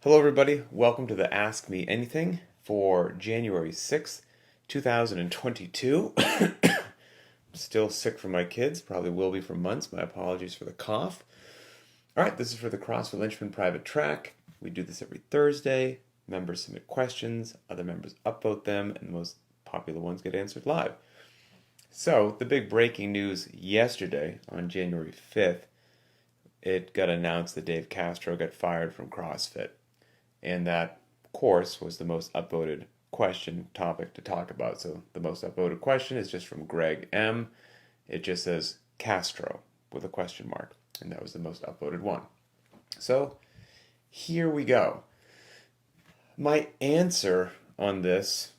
Hello, everybody. Welcome to the Ask Me Anything for January 6th, 2022. Still sick from my kids, probably will be for months. My apologies for the cough. All right, this is for the CrossFit Linchpin private track. We do this every Thursday. Members submit questions, other members upvote them, and the most popular ones get answered live. So, the big breaking news yesterday on January 5th, it got announced that Dave Castro got fired from CrossFit. And that, of course, was the most upvoted topic to talk about. So the most upvoted question is just from Greg M. It just says Castro with a question mark. And that was the most upvoted one. So here we go. My answer on this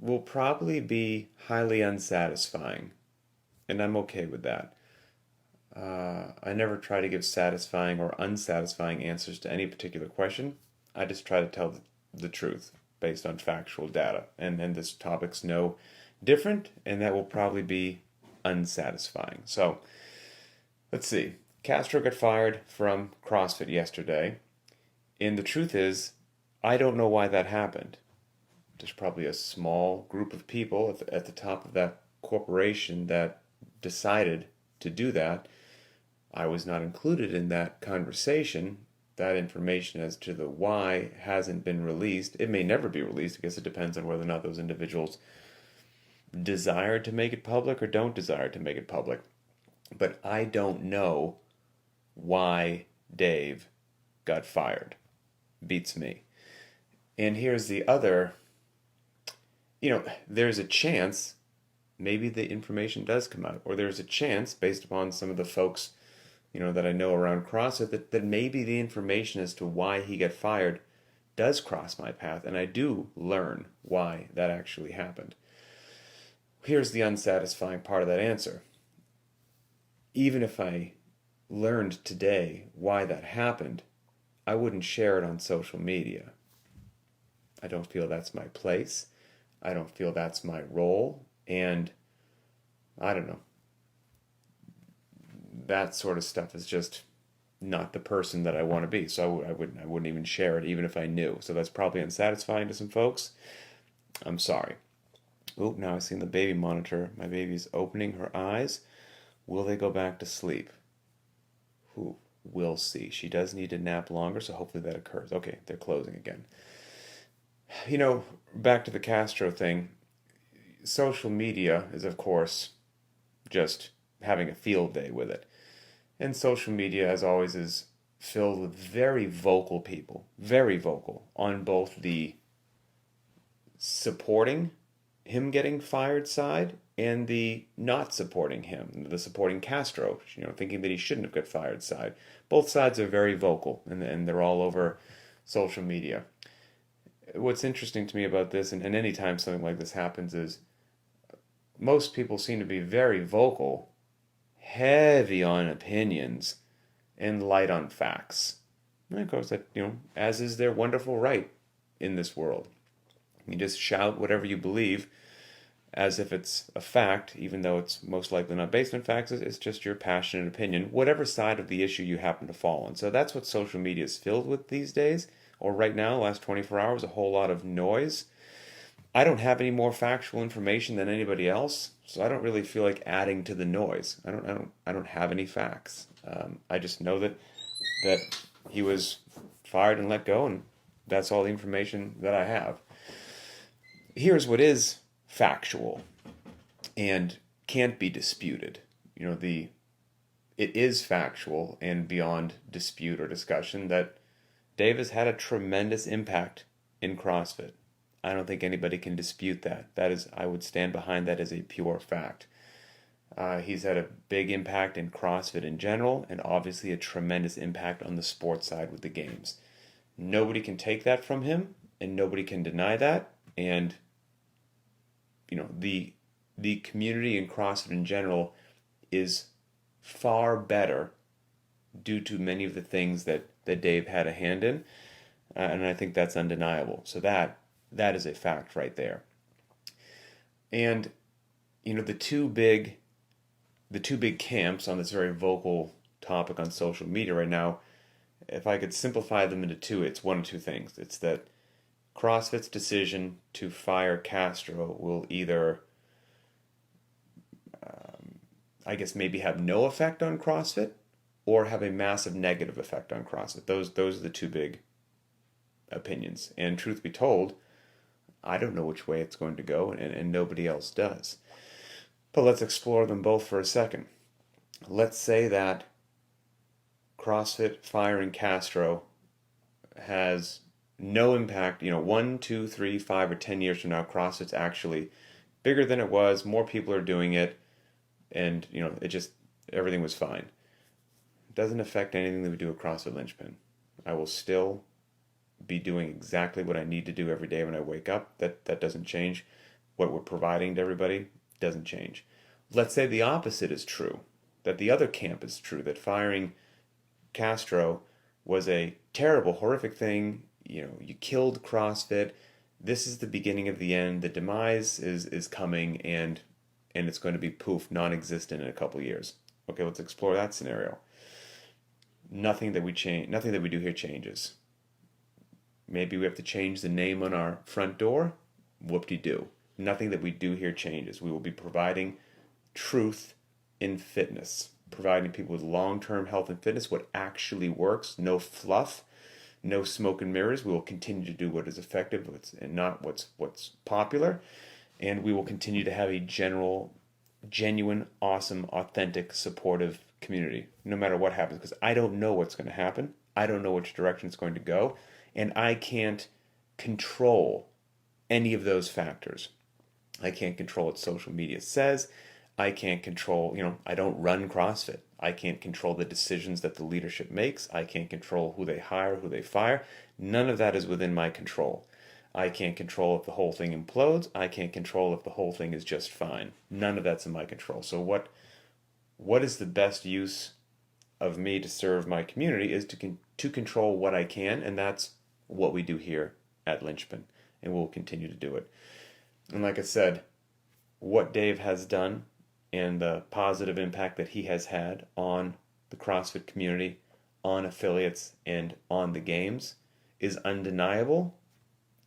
will probably be highly unsatisfying. And I'm okay with that. I never try to give satisfying or unsatisfying answers to any particular question. I just try to tell the truth based on factual data. And this topic's no different, and that will probably be unsatisfying. So, let's see. Castro got fired from CrossFit yesterday. And the truth is, I don't know why that happened. There's probably a small group of people at the top of that corporation that decided to do that. I was not included in that conversation. That information as to the why hasn't been released. It may never be released. I guess it depends on whether or not those individuals desire to make it public or don't desire to make it public. But I don't know why Dave got fired. Beats me. And here's the other, there's a chance maybe the information does come out, or there's a chance based upon some of the folks that I know around CrossFit, that maybe the information as to why he got fired does cross my path, and I do learn why that actually happened. Here's the unsatisfying part of that answer. Even if I learned today why that happened, I wouldn't share it on social media. I don't feel that's my place. I don't feel that's my role, and I don't know. That sort of stuff is just not the person that I want to be. So I wouldn't even share it even if I knew. So that's probably unsatisfying to some folks. I'm sorry. Oh, now I've seen the baby monitor. My baby's opening her eyes. Will they go back to sleep? Ooh, we'll see. She does need to nap longer, so hopefully that occurs. Okay, they're closing again. Back to the Castro thing. Social media is, of course, just having a field day with it. And social media, as always, is filled with very vocal people, very vocal, on both the supporting him getting fired side and the not supporting him, the supporting Castro, thinking that he shouldn't have got fired side. Both sides are very vocal, and they're all over social media. What's interesting to me about this, and any time something like this happens, is most people seem to be very vocal, heavy on opinions, and light on facts. And of course, that as is their wonderful right in this world. You just shout whatever you believe as if it's a fact, even though it's most likely not based on facts. It's just your passionate opinion, whatever side of the issue you happen to fall on. So that's what social media is filled with these days, or right now, the last 24 hours, a whole lot of noise. I don't have any more factual information than anybody else, so I don't really feel like adding to the noise. I don't have any facts. I just know that he was fired and let go, and that's all the information that I have. Here's what is factual and can't be disputed. It is factual and beyond dispute or discussion that Dave has had a tremendous impact in CrossFit. I don't think anybody can dispute that. I would stand behind that as a pure fact. He's had a big impact in CrossFit in general, and obviously a tremendous impact on the sports side with the games. Nobody can take that from him, and nobody can deny that. And the community in CrossFit in general is far better due to many of the things that Dave had a hand in, and I think that's undeniable. So that is a fact right there. And the two big camps on this very vocal topic on social media right now if I could simplify them into two, it's one of two things. It's that CrossFit's decision to fire Castro will either, I guess, maybe have no effect on CrossFit or have a massive negative effect on CrossFit. Those are the two big opinions. And truth be told, I don't know which way it's going to go, and nobody else does. But let's explore them both for a second. Let's say that CrossFit firing Castro has no impact. 1, 2, 3, 5, or 10 years from now, CrossFit's actually bigger than it was, more people are doing it, and it just, everything was fine. It doesn't affect anything that we do at CrossFit Linchpin. I will still be doing exactly what I need to do every day when I wake up. That doesn't change. What we're providing to everybody doesn't change. Let's say the opposite is true, that the other camp is true, that firing Castro was a terrible, horrific thing. You killed CrossFit. This is the beginning of the end. The demise is coming, and it's going to be poof, non-existent in a couple years. Okay, let's explore that scenario. Nothing that we do here changes. Maybe we have to change the name on our front door. Whoop-de-doo. Nothing that we do here changes. We will be providing truth in fitness, providing people with long-term health and fitness, what actually works, no fluff, no smoke and mirrors. We will continue to do what is effective and not what's popular, and we will continue to have a genuine, awesome, authentic, supportive community, no matter what happens, because I don't know what's going to happen. I don't know which direction it's going to go, and I can't control any of those factors. I can't control what social media says. I can't control, I don't run CrossFit. I can't control the decisions that the leadership makes. I can't control who they hire, who they fire. None of that is within my control. I can't control if the whole thing implodes. I can't control if the whole thing is just fine. None of that's in my control. So what is the best use of me to serve my community is to control what I can, and that's what we do here at Linchpin, and we'll continue to do it. And like I said, what Dave has done and the positive impact that he has had on the CrossFit community, on affiliates, and on the games is undeniable.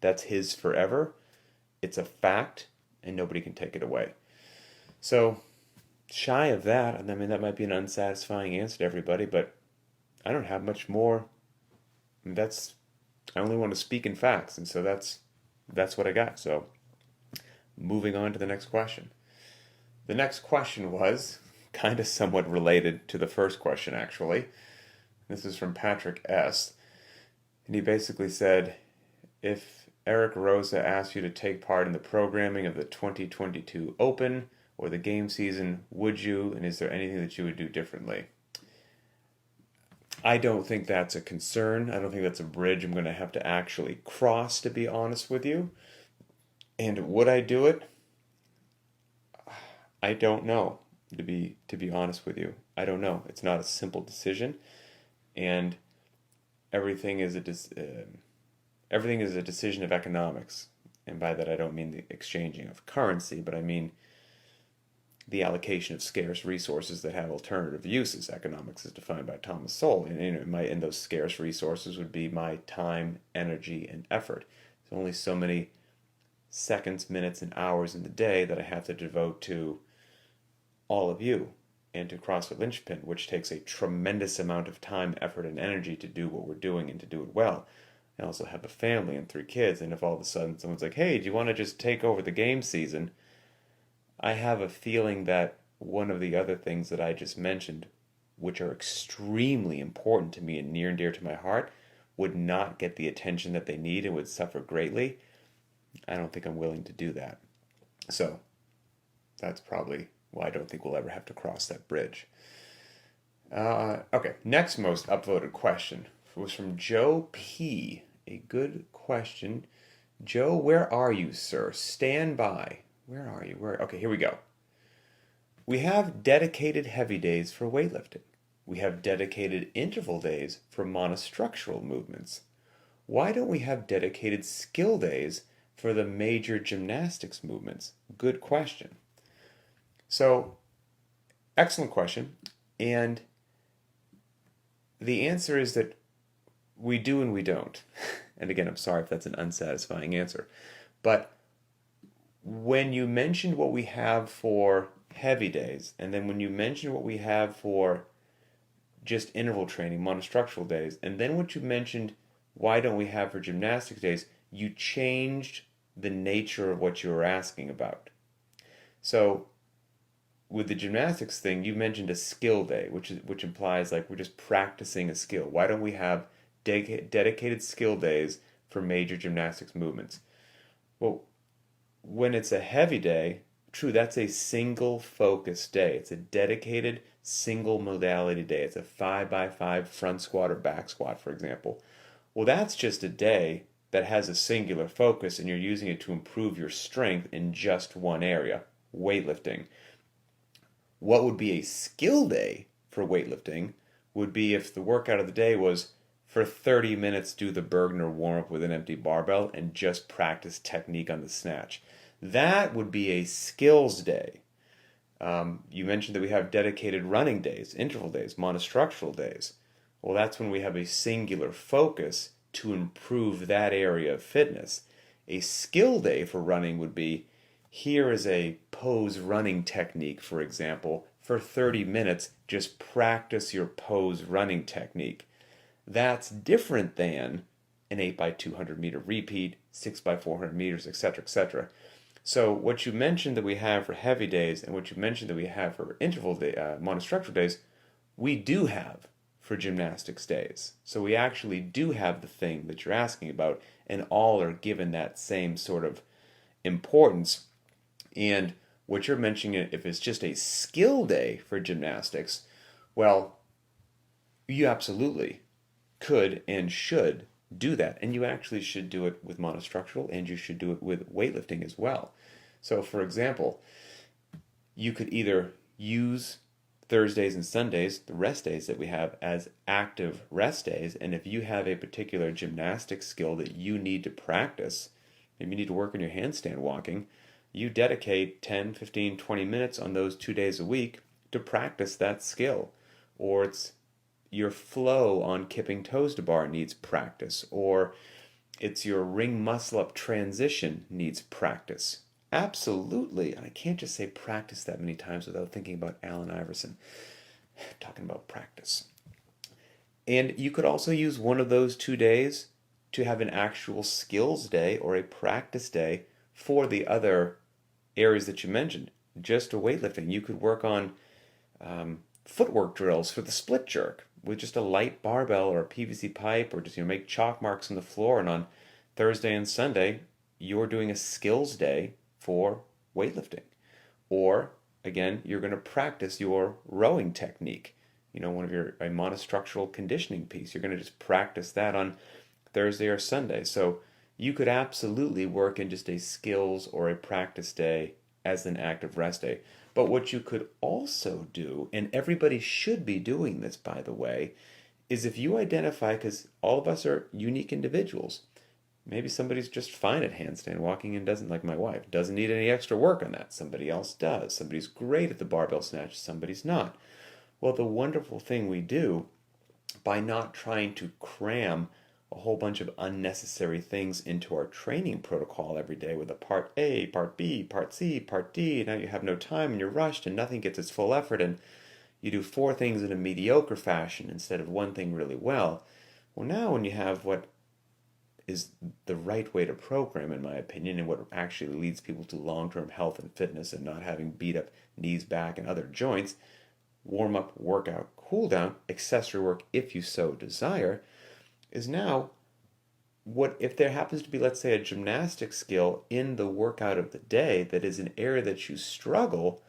That's his forever. It's a fact, and nobody can take it away. So, shy of that, that might be an unsatisfying answer to everybody, but I don't have much more. I only want to speak in facts, and so that's what I got. So, moving on to the next question. The next question was kind of somewhat related to the first question, actually. This is from Patrick S. And he basically said, if Eric Rosa asked you to take part in the programming of the 2022 Open or the game season, would you? And is there anything that you would do differently? I don't think that's a concern. I don't think that's a bridge I'm going to have to actually cross, to be honest with you. And would I do it? I don't know, to be honest with you. I don't know. It's not a simple decision, and everything is a decision of economics. And by that I don't mean the exchanging of currency, but I mean the allocation of scarce resources that have alternative uses. Economics is defined by Thomas Sowell, and those scarce resources would be my time, energy, and effort. There's only so many seconds, minutes, and hours in the day that I have to devote to all of you and to CrossFit Linchpin, which takes a tremendous amount of time, effort, and energy to do what we're doing and to do it well. I also have a family and 3 kids, and if all of a sudden someone's like, hey, do you want to just take over the game season? I have a feeling that one of the other things that I just mentioned, which are extremely important to me and near and dear to my heart, would not get the attention that they need and would suffer greatly. I don't think I'm willing to do that. So that's probably why I don't think we'll ever have to cross that bridge. Okay, next most upvoted question was from Joe P. A good question. Joe, where are you, sir? Stand by. Where are you? Okay, here we go. We have dedicated heavy days for weightlifting. We have dedicated interval days for monostructural movements. Why don't we have dedicated skill days for the major gymnastics movements? Good question. So, excellent question. And the answer is that We do and we don't. And again, I'm sorry if that's an unsatisfying answer. But when you mentioned what we have for heavy days, and then when you mentioned what we have for just interval training, monostructural days, and then what you mentioned, why don't we have for gymnastics days, you changed the nature of what you were asking about. So with the gymnastics thing, you mentioned a skill day, which implies like we're just practicing a skill. Why don't we have dedicated skill days for major gymnastics movements? Well, when it's a heavy day, true, that's a single focus day. It's a dedicated single modality day. It's a 5x5 front squat or back squat, for example. Well, that's just a day that has a singular focus and you're using it to improve your strength in just one area, weightlifting. What would be a skill day for weightlifting would be if the workout of the day was for 30 minutes do the Bergner warm up with an empty barbell and just practice technique on the snatch. That would be a skills day. You mentioned that we have dedicated running days, interval days, monostructural days. Well, that's when we have a singular focus to improve that area of fitness. A skill day for running would be, here is a pose running technique, for example. For 30 minutes, just practice your pose running technique. That's different than an 8x200 meter repeat, 6x400 meters, etc., etc. So what you mentioned that we have for heavy days and what you mentioned that we have for interval day, monostructural days, we do have for gymnastics days. So we actually do have the thing that you're asking about, and all are given that same sort of importance. And what you're mentioning, if it's just a skill day for gymnastics, well, you absolutely could and should do that. And you actually should do it with monostructural and you should do it with weightlifting as well. So, for example, you could either use Thursdays and Sundays, the rest days that we have, as active rest days. And if you have a particular gymnastics skill that you need to practice, maybe you need to work on your handstand walking, you dedicate 10, 15, 20 minutes on those 2 days a week to practice that skill. Or it's your flow on kipping toes to bar needs practice, or it's your ring muscle up transition needs practice. Absolutely. I can't just say practice that many times without thinking about Allen Iverson talking about practice. And you could also use one of those 2 days to have an actual skills day or a practice day for the other areas that you mentioned. Just a weightlifting. You could work on footwork drills for the split jerk with just a light barbell or a PVC pipe, or just make chalk marks on the floor. And on Thursday and Sunday, you're doing a skills day for weightlifting. Or again, you're going to practice your rowing technique. One of a monostructural conditioning piece. You're going to just practice that on Thursday or Sunday. So you could absolutely work in just a skills or a practice day as an active rest day. But what you could also do, and everybody should be doing this, by the way, is if you identify, because all of us are unique individuals, maybe somebody's just fine at handstand walking and doesn't, like my wife, doesn't need any extra work on that. Somebody else does. Somebody's great at the barbell snatch, somebody's not. Well, the wonderful thing we do, by not trying to cram a whole bunch of unnecessary things into our training protocol every day with a part A, part B, part C, part D. Now you have no time and you're rushed and nothing gets its full effort and you do 4 things in a mediocre fashion instead of one thing really well. Well, now when you have what is the right way to program, in my opinion, and what actually leads people to long-term health and fitness and not having beat up knees, back, and other joints, warm up, workout, cool down, accessory work if you so desire, is now, what if there happens to be, let's say, a gymnastics skill in the workout of the day that is an area that you struggle,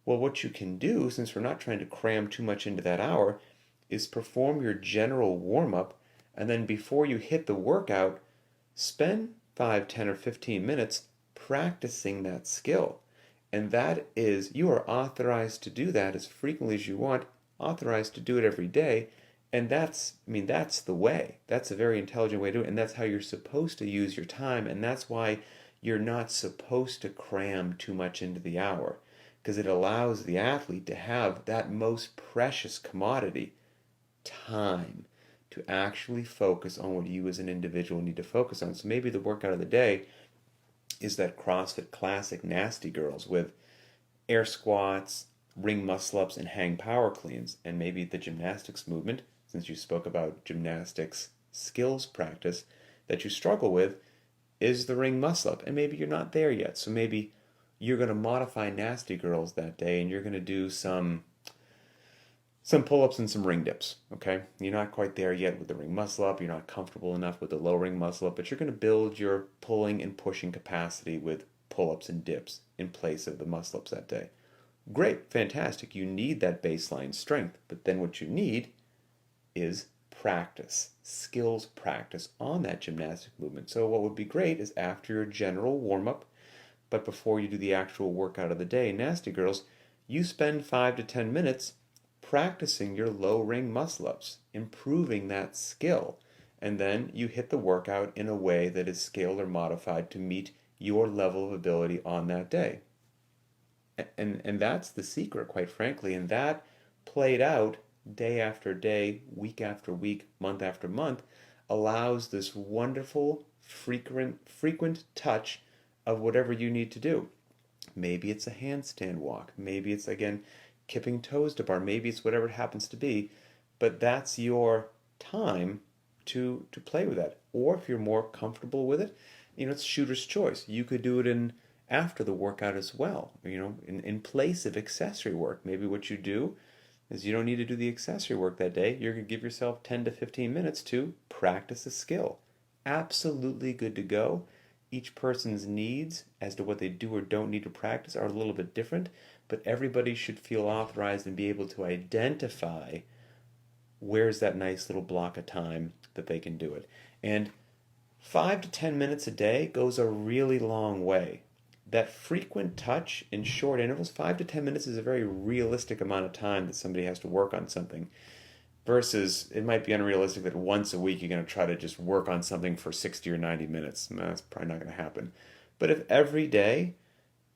well, what you can do, since we're not trying to cram too much into that hour, is perform your general warm-up, and then before you hit the workout, spend 5, 10, or 15 minutes practicing that skill. And that is, you are authorized to do that as frequently as you want, authorized to do it every day. And that's the way. That's a very intelligent way to do it. And that's how you're supposed to use your time. And that's why you're not supposed to cram too much into the hour. Because it allows the athlete to have that most precious commodity, time, to actually focus on what you as an individual need to focus on. So maybe the workout of the day is that CrossFit classic nasty girls with air squats, ring muscle ups, and hang power cleans. And maybe the gymnastics movement, since you spoke about gymnastics skills practice, that you struggle with is the ring muscle up. And maybe you're not there yet. So maybe you're going to modify nasty girls that day and you're going to do some pull-ups and some ring dips, okay? You're not quite there yet with the ring muscle up. You're not comfortable enough with the low ring muscle up, but you're going to build your pulling and pushing capacity with pull-ups and dips in place of the muscle ups that day. Great, fantastic. You need that baseline strength, but then what you need is practice, skills practice on that gymnastic movement. So what would be great is after your general warm-up, but before you do the actual workout of the day, nasty girls, you spend 5 to 10 minutes practicing your low ring muscle ups, improving that skill, and then you hit the workout in a way that is scaled or modified to meet your level of ability on that day. And that's the secret, quite frankly, and that played out day after day, week after week, month after month, allows this wonderful, frequent touch of whatever you need to do. Maybe it's a handstand walk, maybe it's, again, kipping toes to bar, maybe it's whatever it happens to be, but that's your time to play with that. Or if you're more comfortable with it, it's shooter's choice. You could do it in after the workout as well, in place of accessory work. Maybe what you do is you don't need to do the accessory work that day. You're going to give yourself 10 to 15 minutes to practice a skill. Absolutely good to go. Each person's needs as to what they do or don't need to practice are a little bit different, but everybody should feel authorized and be able to identify where's that nice little block of time that they can do it. And 5 to 10 minutes a day goes a really long way. That frequent touch in short intervals, 5 to 10 minutes is a very realistic amount of time that somebody has to work on something. Versus, it might be unrealistic that once a week you're going to try to just work on something for 60 or 90 minutes. That's probably not going to happen. But if every day,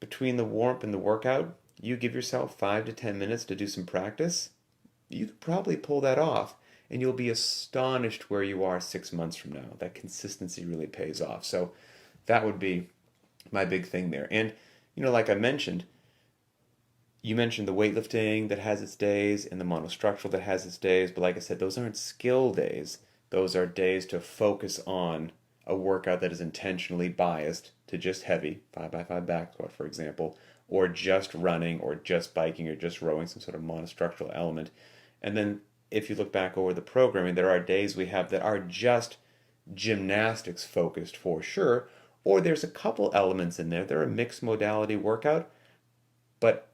between the warm-up and the workout, you give yourself 5 to 10 minutes to do some practice, you could probably pull that off. And you'll be astonished where you are 6 months from now. That consistency really pays off. So that would be my big thing there. And, like I mentioned, you mentioned the weightlifting that has its days and the monostructural that has its days, but like I said, those aren't skill days. Those are days to focus on a workout that is intentionally biased to just heavy, 5x5 back squat, for example, or just running, or just biking, or just rowing, some sort of monostructural element. And then if you look back over the programming, there are days we have that are just gymnastics focused for sure, or there's a couple elements in there. They're a mixed modality workout, but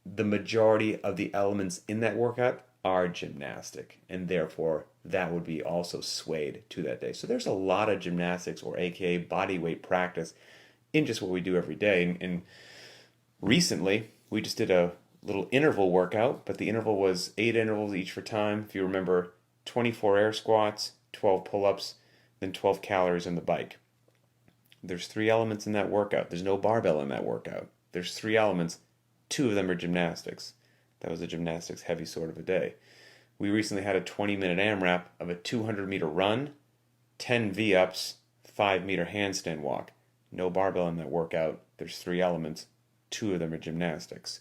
the majority of the elements in that workout are gymnastic, and therefore that would be also swayed to that day. So there's a lot of gymnastics, or aka body weight practice, in just what we do every day. And recently, we just did a little interval workout, but the interval was 8 intervals each for time. If you remember, 24 air squats, 12 pull-ups, then 12 calories on the bike. There's 3 elements in that workout. There's no barbell in that workout. There's 3 elements. 2 of them are gymnastics. That was a gymnastics heavy sort of a day. We recently had a 20-minute AMRAP of a 200-meter run, 10 V-ups, 5-meter handstand walk. No barbell in that workout. There's 3 elements. 2 of them are gymnastics.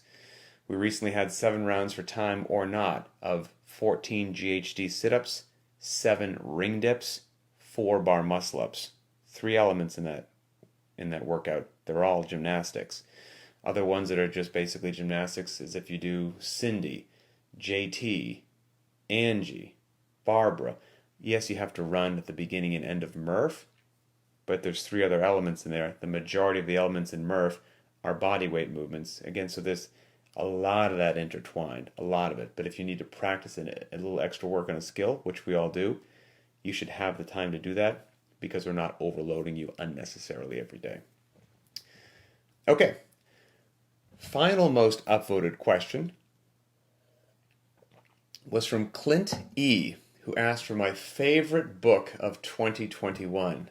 We recently had 7 rounds for time or not of 14 GHD sit-ups, 7 ring dips, 4 bar muscle-ups. 3 elements in that workout. They're all gymnastics. Other ones that are just basically gymnastics is if you do Cindy, JT, Angie, Barbara. Yes, you have to run at the beginning and end of Murph, but there's 3 other elements in there. The majority of the elements in Murph are body weight movements. Again, so there's a lot of that intertwined, a lot of it. But if you need to practice a little extra work on a skill, which we all do, you should have the time to do that because we're not overloading you unnecessarily every day. Okay. Final most upvoted question was from Clint E., who asked for my favorite book of 2021.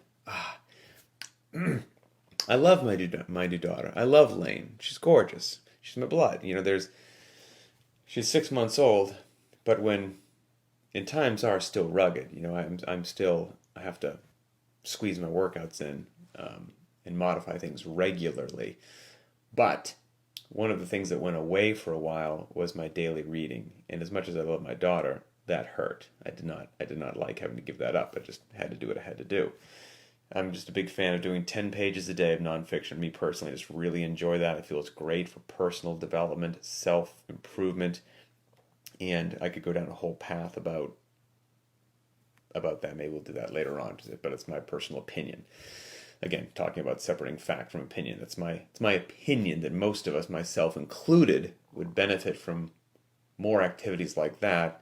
I love my new daughter. I love Lane. She's gorgeous. She's my blood. She's 6 months old, but when and times are still rugged. You know, I have to squeeze my workouts in and modify things regularly. But one of the things that went away for a while was my daily reading. And as much as I love my daughter, that hurt. I did not like having to give that up. I just had to do what I had to do. I'm just a big fan of doing 10 pages a day of nonfiction. Me personally, I just really enjoy that. I feel it's great for personal development, self-improvement, and I could go down a whole path about that. Maybe we'll do that later on, but it's my personal opinion. Again, talking about separating fact from opinion. It's my opinion that most of us, myself included, would benefit from more activities like that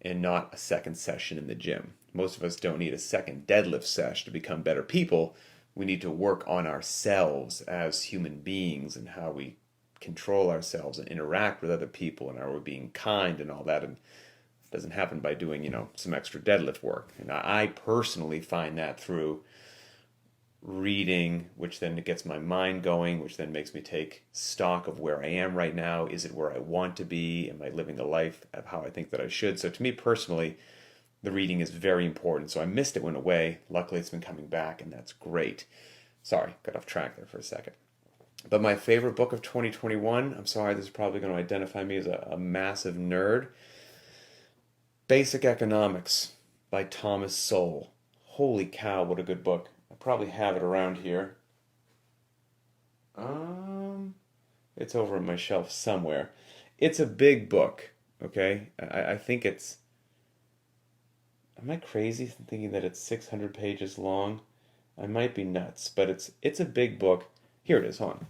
and not a second session in the gym. Most of us don't need a second deadlift sesh to become better people. We need to work on ourselves as human beings and how we control ourselves and interact with other people and are we being kind and all that. And it doesn't happen by doing, some extra deadlift work. And I personally find that through reading, which then gets my mind going, which then makes me take stock of where I am right now. Is it where I want to be? Am I living the life of how I think that I should? So to me personally, the reading is very important. So I missed it, went away. Luckily, it's been coming back, and that's great. Sorry, got off track there for a second. But my favorite book of 2021, I'm sorry, this is probably going to identify me as a massive nerd. Basic Economics by Thomas Sowell. Holy cow, what a good book. I probably have it around here. It's over on my shelf somewhere. It's a big book, okay? I think it's... Am I crazy thinking that it's 600 pages long? I might be nuts, but it's a big book. Here it is, hold on.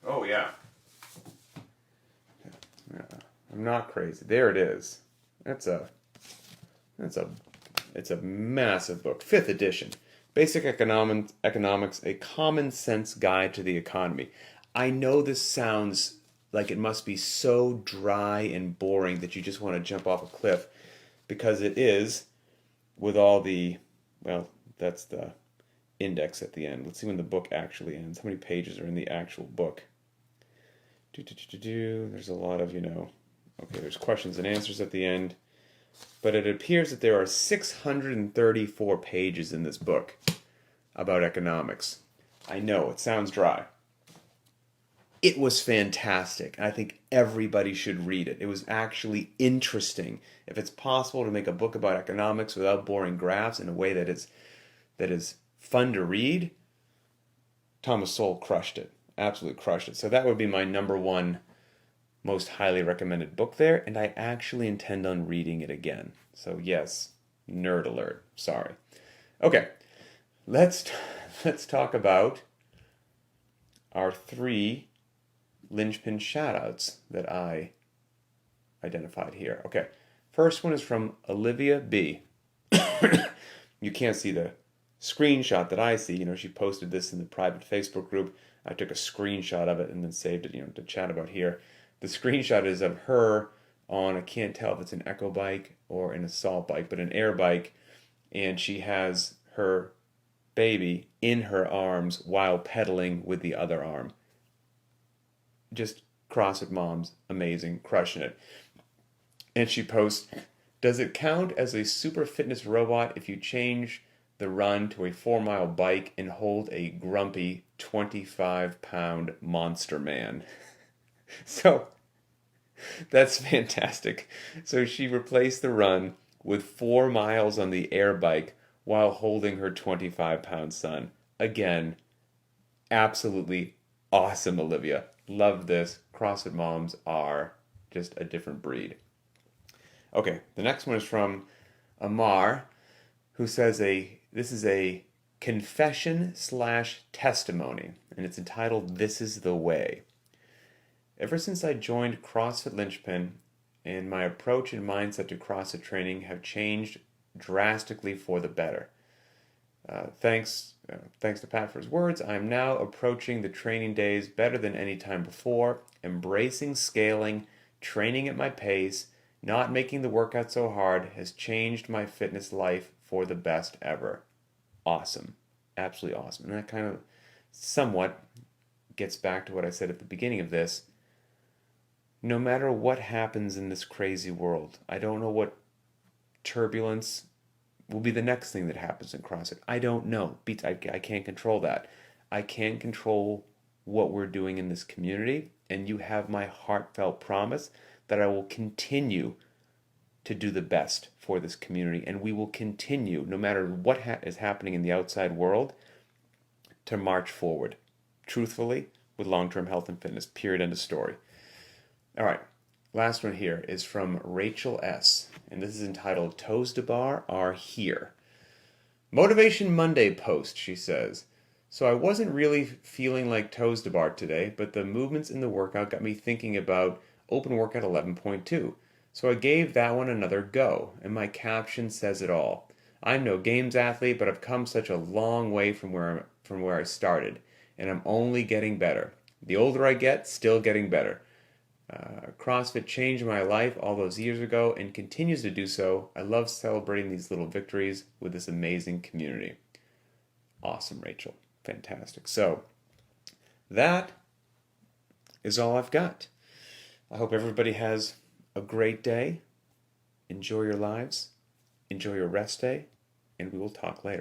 Oh, yeah. I'm not crazy. There it is. It's a massive book. 5th edition. Basic Economics, a common sense guide to the economy. I know this sounds like it must be so dry and boring that you just want to jump off a cliff, because it is, with all the, well, that's the index at the end. Let's see when the book actually ends. How many pages are in the actual book? There's a lot of, okay, there's questions and answers at the end. But it appears that there are 634 pages in this book about economics. I know, it sounds dry. It was fantastic. I think everybody should read it. It was actually interesting. If it's possible to make a book about economics without boring graphs in a way that is fun to read, Thomas Sowell crushed it. Absolutely crushed it. So that would be my number one most highly recommended book there, and I actually intend on reading it again. So yes, nerd alert. Sorry. Okay, let's talk about our 3 Linchpin shoutouts that I identified here. Okay, first one is from Olivia B. You can't see the screenshot that I see. She posted this in the private Facebook group. I took a screenshot of it and then saved it, to chat about here. The screenshot is of her on, I can't tell if it's an Echo bike or an assault bike, but an air bike, and she has her baby in her arms while pedaling with the other arm. Just CrossFit moms, amazing, crushing it. And she posts, does it count as a super fitness robot if you change the run to a 4-mile bike and hold a grumpy 25-pound monster man? So, that's fantastic. So she replaced the run with 4 miles on the air bike while holding her 25-pound son. Again, absolutely awesome, Olivia. Love this. CrossFit moms are just a different breed. Okay, the next one is from Amar, who says this is a confession/testimony, and it's entitled This is the Way. Ever since I joined CrossFit Linchpin, and my approach and mindset to CrossFit training have changed drastically for the better. Thanks to Pat for his words. I am now approaching the training days better than any time before, embracing scaling, training at my pace, not making the workout so hard has changed my fitness life for the best ever. Awesome. Absolutely awesome. And that kind of somewhat gets back to what I said at the beginning of this. No matter what happens in this crazy world, I don't know what turbulence will be the next thing that happens in CrossFit. I don't know. I can't control that. I can control what we're doing in this community, and you have my heartfelt promise that I will continue to do the best for this community, and we will continue, no matter what is happening in the outside world, to march forward, truthfully, with long-term health and fitness. Period. End of story. All right. Last one here is from Rachel S. And this is entitled Toes to Bar Are Here. Motivation Monday post, she says. So I wasn't really feeling like toes to bar today, but the movements in the workout got me thinking about open workout 11.2. So I gave that one another go, and my caption says it all. I'm no games athlete, but I've come such a long way from where I started, and I'm only getting better. The older I get, still getting better. CrossFit changed my life all those years ago and continues to do so. I love celebrating these little victories with this amazing community. Awesome, Rachel. Fantastic. So that is all I've got. I hope everybody has a great day. Enjoy your lives. Enjoy your rest day. And we will talk later.